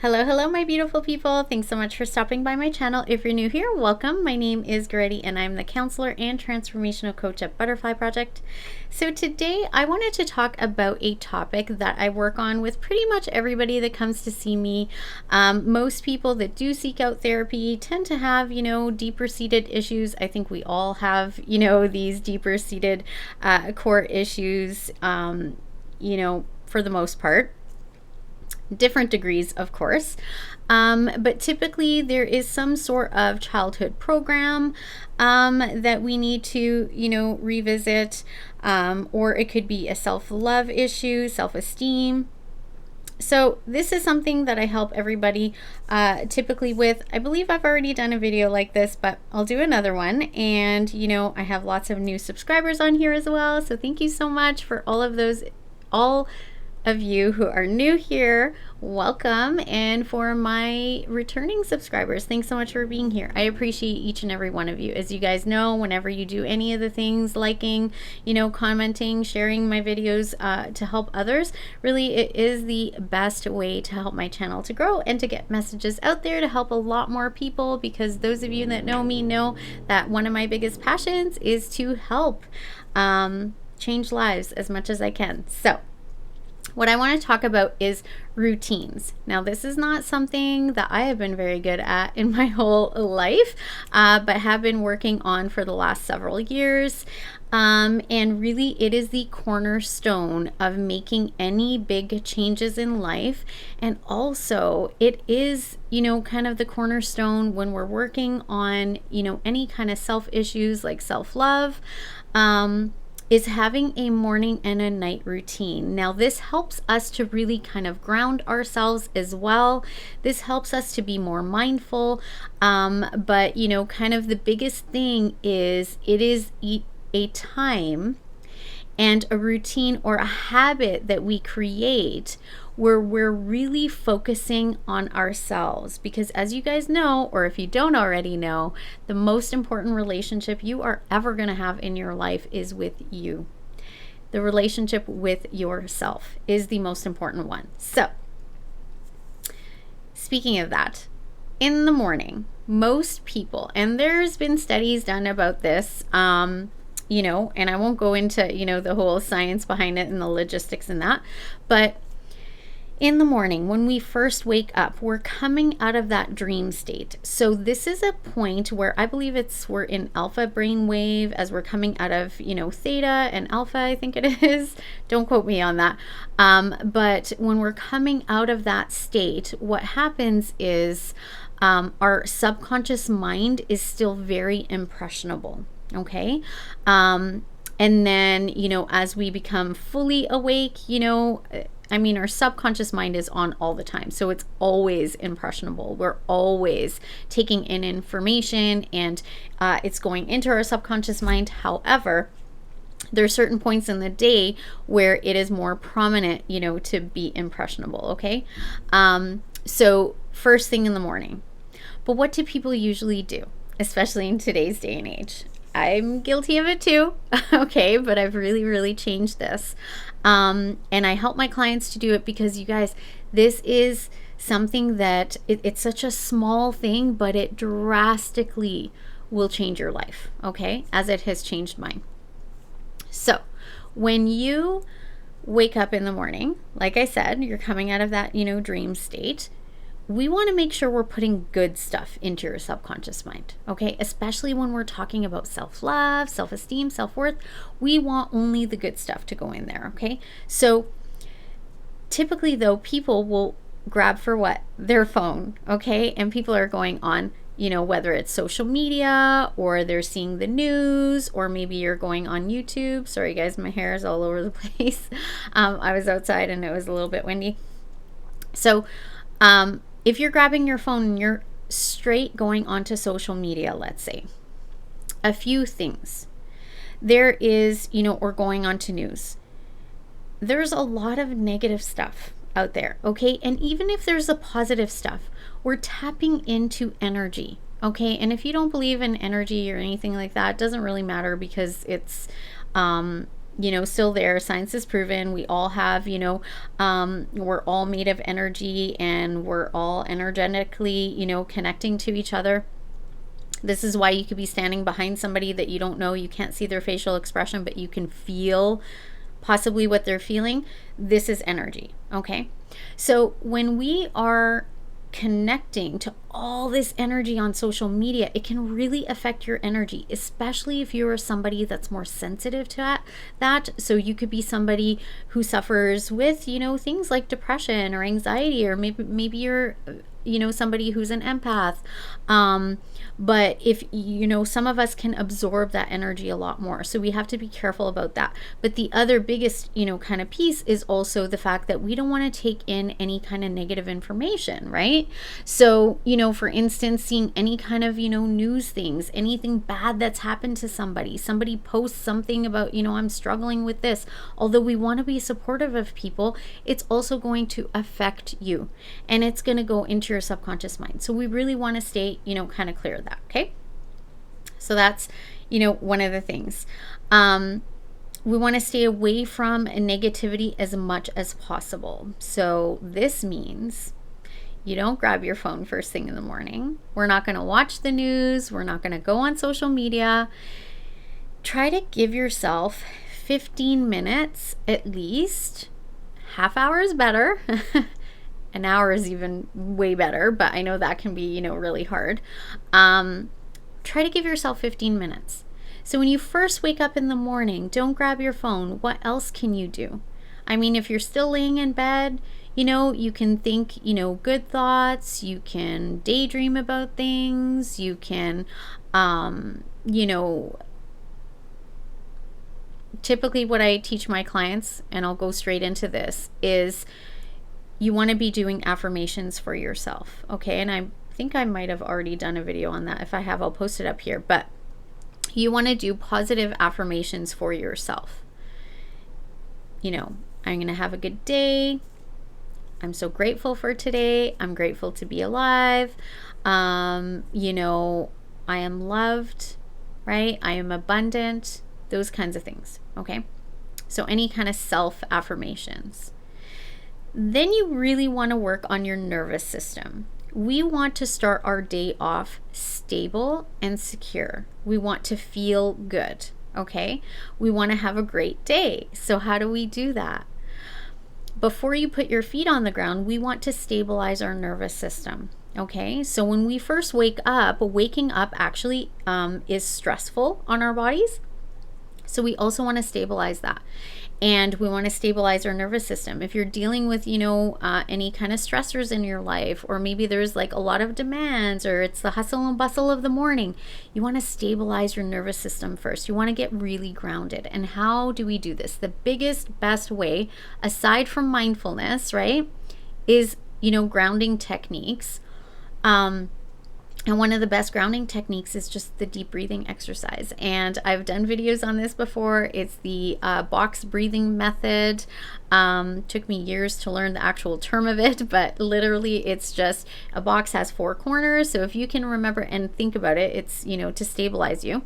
Hello, my beautiful people. Thanks so much for stopping by my channel. If you're new here, welcome. My name is Goretti, and I'm the counselor and transformational coach at Butterfly Project. So today I wanted to talk about a topic that I work on with pretty much everybody that comes to see me. Most people that do seek out therapy tend to have, deeper seated issues. I think we all have, these deeper seated core issues, for the most part. Different degrees, of course, but typically there is some sort of childhood program that we need to revisit, or it could be a self-love issue, self-esteem. So this is something that I help everybody typically with. I believe I've already done a video like this, but I'll do another one. And I have lots of new subscribers on here as well, so thank you so much for all of you who are new here. Welcome. And for my returning subscribers, thanks so much for being here. I appreciate each and every one of you. As you guys know, whenever you do any of the things, liking, commenting, sharing my videos to help others, really it is the best way to help my channel to grow and to get messages out there to help a lot more people, because those of you that know me know that one of my biggest passions is to help change lives as much as I can. So what I want to talk about is routines. Now, this is not something that I have been very good at in my whole life, but have been working on for the last several years. And really, it is the cornerstone of making any big changes in life. And also, it is, kind of the cornerstone when we're working on, any kind of self issues like self-love. Is having a morning and a night routine. Now, this helps us to really kind of ground ourselves as well. This helps us to be more mindful. But, kind of the biggest thing is it is a time and a routine or a habit that we create where we're really focusing on ourselves. Because as you guys know, or if you don't already know, the most important relationship you are ever going to have in your life is with you. The relationship with yourself is the most important one. So, speaking of that, in the morning, most people, and there's been studies done about this, and I won't go into, the whole science behind it and the logistics and that, but in the morning, when we first wake up, we're coming out of that dream state. So this is a point where I believe we're in alpha brainwave as we're coming out of, theta and alpha, I think it is. Don't quote me on that. But when we're coming out of that state, what happens is our subconscious mind is still very impressionable. Okay. And then, as we become fully awake, our subconscious mind is on all the time. So it's always impressionable. We're always taking in information and it's going into our subconscious mind. However, there are certain points in the day where it is more prominent, to be impressionable. Okay. So first thing in the morning. But what do people usually do, especially in today's day and age? I'm guilty of it too, okay, but I've really, really changed this. And I help my clients to do it because, you guys, this is something that it's such a small thing, but it drastically will change your life, okay, as it has changed mine. So when you wake up in the morning, like I said, you're coming out of that, dream state. We want to make sure we're putting good stuff into your subconscious mind, okay? Especially when we're talking about self-love, self-esteem, self-worth. We want only the good stuff to go in there, okay? So typically, though, people will grab for what? Their phone, okay? And people are going on, whether it's social media or they're seeing the news, or maybe you're going on YouTube. Sorry, guys, my hair is all over the place. I was outside and it was a little bit windy. So, if you're grabbing your phone and you're straight going onto social media, let's say, a few things. There is, or going onto news. There's a lot of negative stuff out there, okay? And even if there's a positive stuff, we're tapping into energy, okay? And if you don't believe in energy or anything like that, it doesn't really matter, because it's, still there. Science has proven we all have, we're all made of energy, and we're all energetically, connecting to each other. This is why you could be standing behind somebody that you don't know. You can't see their facial expression, but you can feel possibly what they're feeling. This is energy, okay? So when we are connecting to all this energy on social media, it can really affect your energy, especially if you're somebody that's more sensitive to that. So you could be somebody who suffers with, things like depression or anxiety, or maybe you're somebody who's an empath. But if, some of us can absorb that energy a lot more. So we have to be careful about that. But the other biggest, kind of piece is also the fact that we don't want to take in any kind of negative information, right? So, for instance, seeing any kind of, news things, anything bad that's happened to somebody posts something about, I'm struggling with this. Although we want to be supportive of people, it's also going to affect you, and it's going to go into your subconscious mind. So we really want to stay, kind of clear of that. Okay. So that's, one of the things. We want to stay away from negativity as much as possible. So this means you don't grab your phone first thing in the morning. We're not going to watch the news. We're not going to go on social media. Try to give yourself 15 minutes at least. Half hour is better. An hour is even way better, but I know that can be, really hard. Try to give yourself 15 minutes. So when you first wake up in the morning, don't grab your phone. What else can you do? I mean, if you're still laying in bed, you can think, good thoughts. You can daydream about things. You can, typically what I teach my clients, and I'll go straight into this, is you want to be doing affirmations for yourself, okay? And I think I might have already done a video on that. If I have, I'll post it up here. But you want to do positive affirmations for yourself. I'm going to have a good day. I'm so grateful for today. I'm grateful to be alive. I am loved, right? I am abundant. Those kinds of things, okay? So any kind of self-affirmations. Then you really want to work on your nervous system. We want to start our day off stable and secure. We want to feel good, okay? We want to have a great day. So how do we do that? Before you put your feet on the ground, we want to stabilize our nervous system, okay? So when we first wake up, waking up actually is stressful on our bodies. So we also want to stabilize that. And we want to stabilize our nervous system. If you're dealing with, any kind of stressors in your life, or maybe there's like a lot of demands, or it's the hustle and bustle of the morning, you want to stabilize your nervous system first. You want to get really grounded. And how do we do this? The biggest, best way, aside from mindfulness, right, is, grounding techniques. And one of the best grounding techniques is just the deep breathing exercise. And I've done videos on this before. It's the box breathing method. Took me years to learn the actual term of it, but literally it's just a box has 4 corners. So if you can remember and think about it, it's, to stabilize you.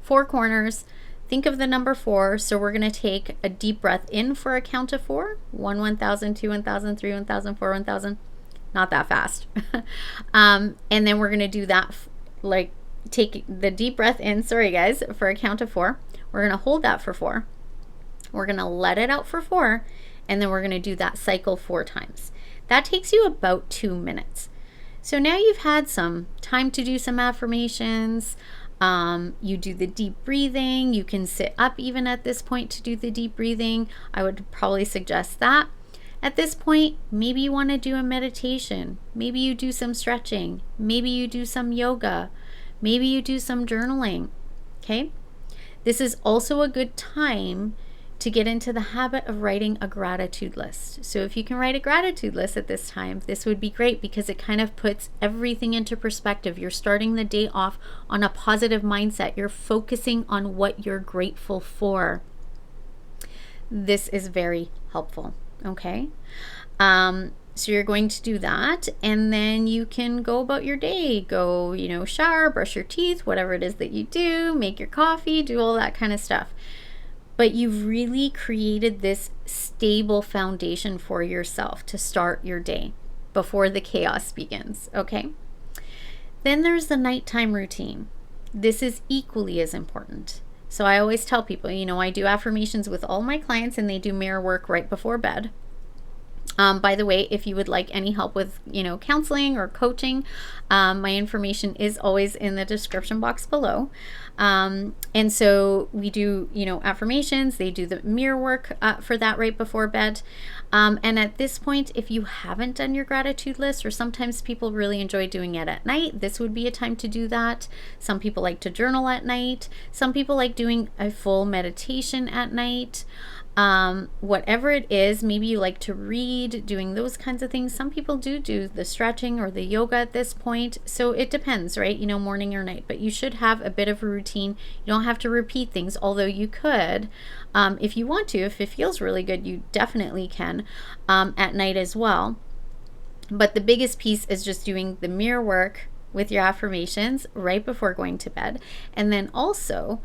4 corners. Think of the number 4. So we're going to take a deep breath in for a count of 4. 1, 1,000, 2, 1,000, 3, 1,000, 4, 1,000. Not that fast. And then we're going to do that, take the deep breath in, sorry guys, for a count of 4. We're going to hold that for 4. We're going to let it out for 4. And then we're going to do that cycle 4 times. That takes you about 2 minutes. So now you've had some time to do some affirmations. You do the deep breathing. You can sit up even at this point to do the deep breathing. I would probably suggest that. At this point, maybe you want to do a meditation. Maybe you do some stretching. Maybe you do some yoga. Maybe you do some journaling. Okay? This is also a good time to get into the habit of writing a gratitude list. So if you can write a gratitude list at this time, this would be great because it kind of puts everything into perspective. You're starting the day off on a positive mindset. You're focusing on what you're grateful for. This is very helpful. Okay. So you're going to do that, and then you can go about your day. Go, shower, brush your teeth, whatever it is that you do, make your coffee, do all that kind of stuff. but you've really created this stable foundation for yourself to start your day before the chaos begins, okay? Then there's the nighttime routine. This is equally as important. So I always tell people, I do affirmations with all my clients, and they do mirror work right before bed. By the way, if you would like any help with, counseling or coaching, my information is always in the description box below. And so we do, affirmations. They do the mirror work for that right before bed. And at this point, if you haven't done your gratitude list, or sometimes people really enjoy doing it at night, this would be a time to do that. Some people like to journal at night. Some people like doing a full meditation at night. Whatever it is, maybe you like to read, doing those kinds of things. Some people do the stretching or the yoga at this point. So it depends, right? Morning or night, but you should have a bit of a routine. You don't have to repeat things, although you could, if you want to. If it feels really good, you definitely can, at night as well. But the biggest piece is just doing the mirror work with your affirmations right before going to bed. And then also,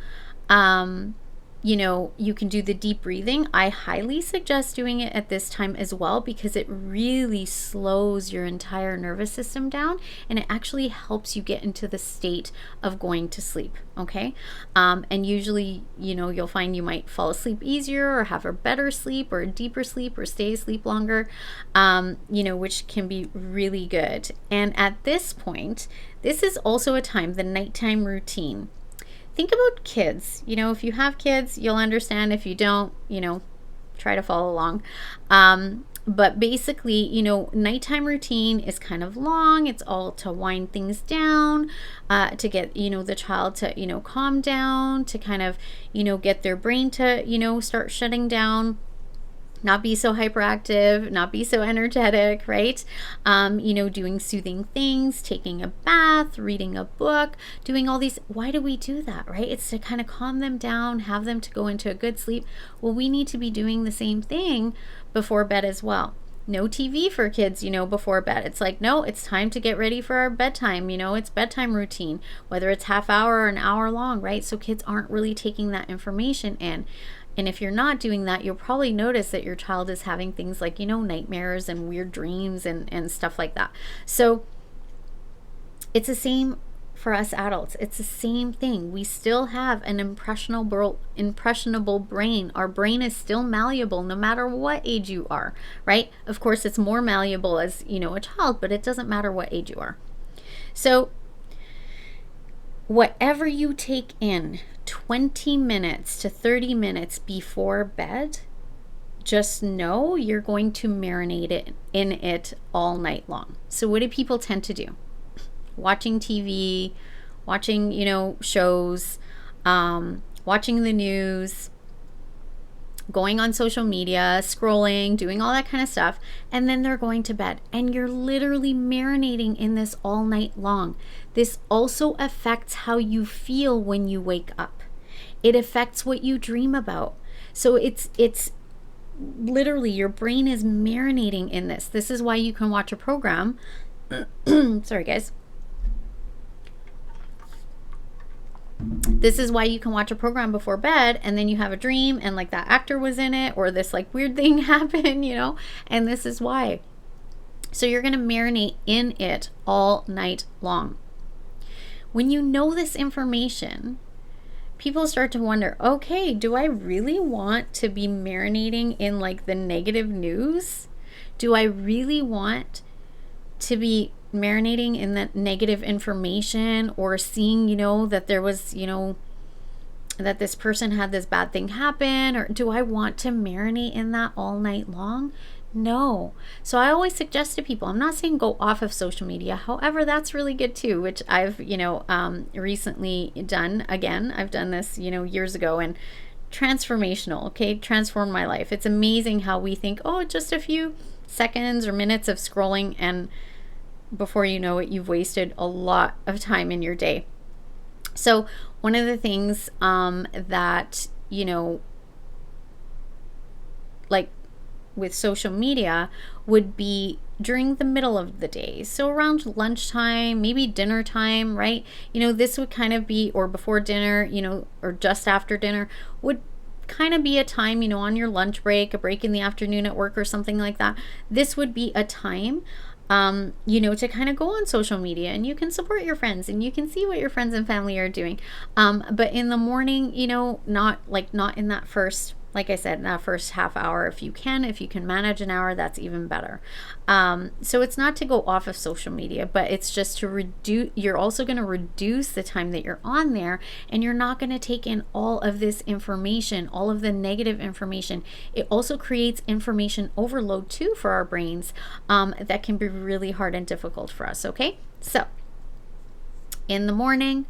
you can do the deep breathing. I highly suggest doing it at this time as well, because it really slows your entire nervous system down, and it actually helps you get into the state of going to sleep, okay? And usually, you'll find you might fall asleep easier, or have a better sleep, or a deeper sleep, or stay asleep longer, which can be really good. And at this point, this is also a time, the nighttime routine. Think about kids. If you have kids, you'll understand. If you don't, try to follow along. But basically, nighttime routine is kind of long. It's all to wind things down, to get, the child to, calm down, to kind of, get their brain to, start shutting down. Not be so hyperactive, not be so energetic, right? Doing soothing things, taking a bath, reading a book, doing all these. Why do we do that, right? It's to kind of calm them down, have them to go into a good sleep. Well, we need to be doing the same thing before bed as well. No TV for kids, before bed. It's like, no, it's time to get ready for our bedtime. It's bedtime routine, whether it's half hour or an hour long, right? So kids aren't really taking that information in. And if you're not doing that, you'll probably notice that your child is having things like, nightmares and weird dreams and stuff like that. So it's the same for us adults. It's the same thing. We still have an impressionable brain. Our brain is still malleable no matter what age you are, right? Of course, it's more malleable as, a child, but it doesn't matter what age you are. So whatever you take in 20 minutes to 30 minutes before bed, just know you're going to marinate it in it all night long. So what do people tend to do? Watching TV, watching, shows, watching the news, going on social media, scrolling, doing all that kind of stuff, and then they're going to bed. And you're literally marinating in this all night long. This also affects how you feel when you wake up. It affects what you dream about. So it's literally, your brain is marinating in this. This is why you can watch a program. Sorry, guys. This is why you can watch a program before bed, and then you have a dream and like that actor was in it, or this like weird thing happened, and this is why. So you're going to marinate in it all night long. When you know this information, people start to wonder, okay, do I really want to be marinating in like the negative news? Do I really want to be marinating in that negative information, or seeing, that there was, that this person had this bad thing happen? Or do I want to marinate in that all night long? No. So I always suggest to people, I'm not saying go off of social media. However, that's really good too, which I've, recently done. Again, I've done this, years ago, and transformational, okay? Transformed my life. It's amazing how we think, oh, just a few seconds or minutes of scrolling, and before you know it, you've wasted a lot of time in your day. So one of the things that, like with social media would be during the middle of the day. So around lunchtime, maybe dinner time, right? This would kind of be, or before dinner, or just after dinner, would kind of be a time, you know, on your lunch break, a break in the afternoon at work or something like that. This would be a time, you know, to kind of go on social media, and you can support your friends and you can see what your friends and family are doing. But in the morning, you know, not in that first, like I said, in that first half hour. If you can manage an hour, that's even better. So it's not to go off of social media, but it's just to reduce. You're also going to reduce the time that you're on there, and you're not going to take in all of this information, all of the negative information. It also creates information overload too for our brains, that can be really hard and difficult for us. Okay, so in the morning,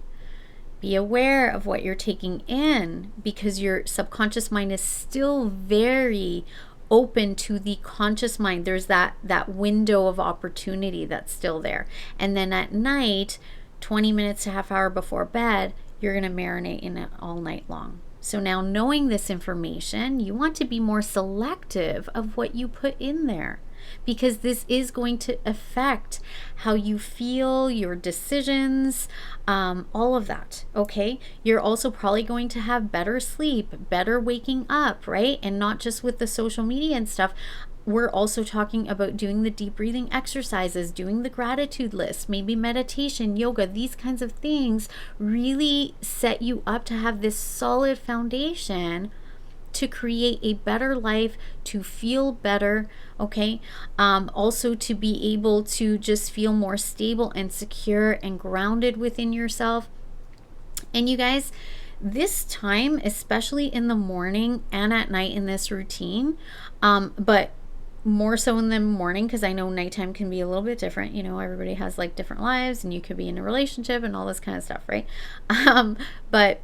be aware of what you're taking in, because your subconscious mind is still very open to the conscious mind. There's that window of opportunity that's still there. And then at night, 20 minutes to half hour before bed, you're going to marinate in it all night long. So now, knowing this information, you want to be more selective of what you put in there, because this is going to affect how you feel, your decisions, all of that. Okay, you're also probably going to have better sleep, better waking up, right? And not just with the social media and stuff. We're also talking about doing the deep breathing exercises, doing the gratitude list, maybe meditation, yoga. These kinds of things really set you up to have this solid foundation to create a better life, to feel better, okay? Also to be able to just feel more stable and secure and grounded within yourself. And you guys, this time, especially in the morning and at night in this routine, but more so in the morning, because I know nighttime can be a little bit different. You know, everybody has like different lives, and you could be in a relationship and all this kind of stuff, right? But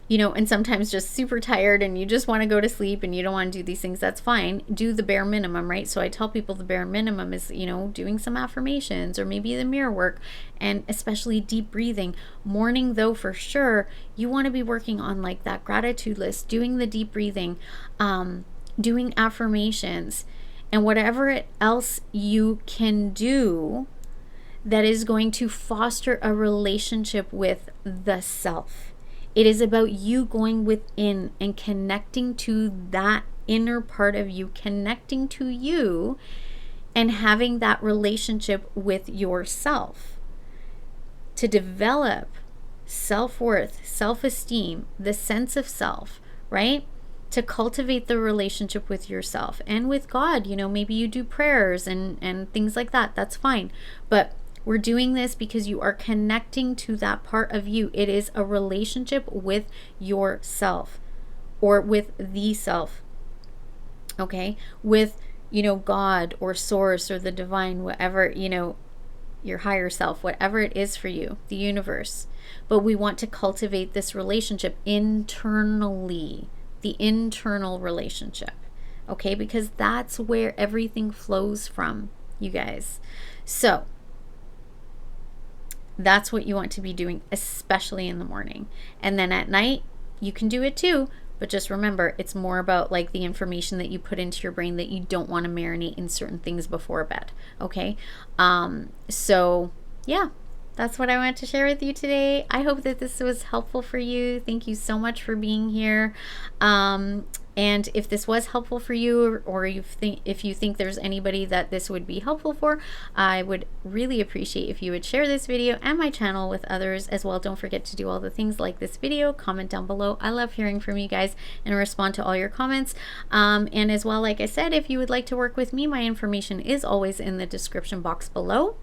you know, and sometimes just super tired and you just want to go to sleep and you don't want to do these things. That's fine. Do the bare minimum, right? So I tell people the bare minimum is, you know, doing some affirmations or maybe the mirror work, and especially deep breathing. Morning though, for sure, you want to be working on like that gratitude list, doing the deep breathing, doing affirmations, and whatever else you can do that is going to foster a relationship with the self. It is about you going within and connecting to that inner part of you, connecting to you, and having that relationship with yourself to develop self-worth, self-esteem, the sense of self, right? To cultivate the relationship with yourself and with God. You know, maybe you do prayers and things like that. That's fine. But we're doing this because you are connecting to that part of you. It is a relationship with yourself, or with the self, okay? With, you know, God or source or the divine, whatever, you know, your higher self, whatever it is for you, the universe. But we want to cultivate this relationship internally, the internal relationship, okay? Because that's where everything flows from, you guys. So that's what you want to be doing, especially in the morning. And then at night, you can do it too, but just remember, it's more about like the information that you put into your brain, that you don't want to marinate in certain things before bed, okay? So yeah, that's what I wanted to share with you today. I hope that this was helpful for you. Thank you so much for being here. And if this was helpful for you, or if you think there's anybody that this would be helpful for, I would really appreciate if you would share this video and my channel with others as well. Don't forget to do all the things like this video, comment down below. I love hearing from you guys and respond to all your comments. And as well, like I said, if you would like to work with me, my information is always in the description box below.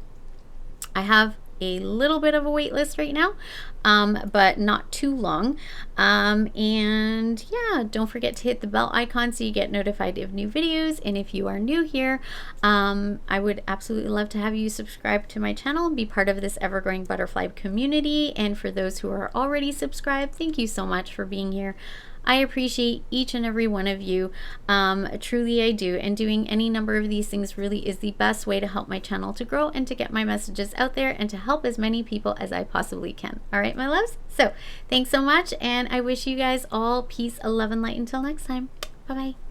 I have a little bit of a wait list right now, but not too long. And yeah, don't forget to hit the bell icon so you get notified of new videos. And if you are new here, I would absolutely love to have you subscribe to my channel and be part of this ever-growing butterfly community. And for those who are already subscribed, thank you so much for being here. I appreciate each and every one of you. Truly I do. And doing any number of these things really is the best way to help my channel to grow and to get my messages out there and to help as many people as I possibly can. All right, my loves? So thanks so much. And I wish you guys all peace, love, and light until next time. Bye-bye.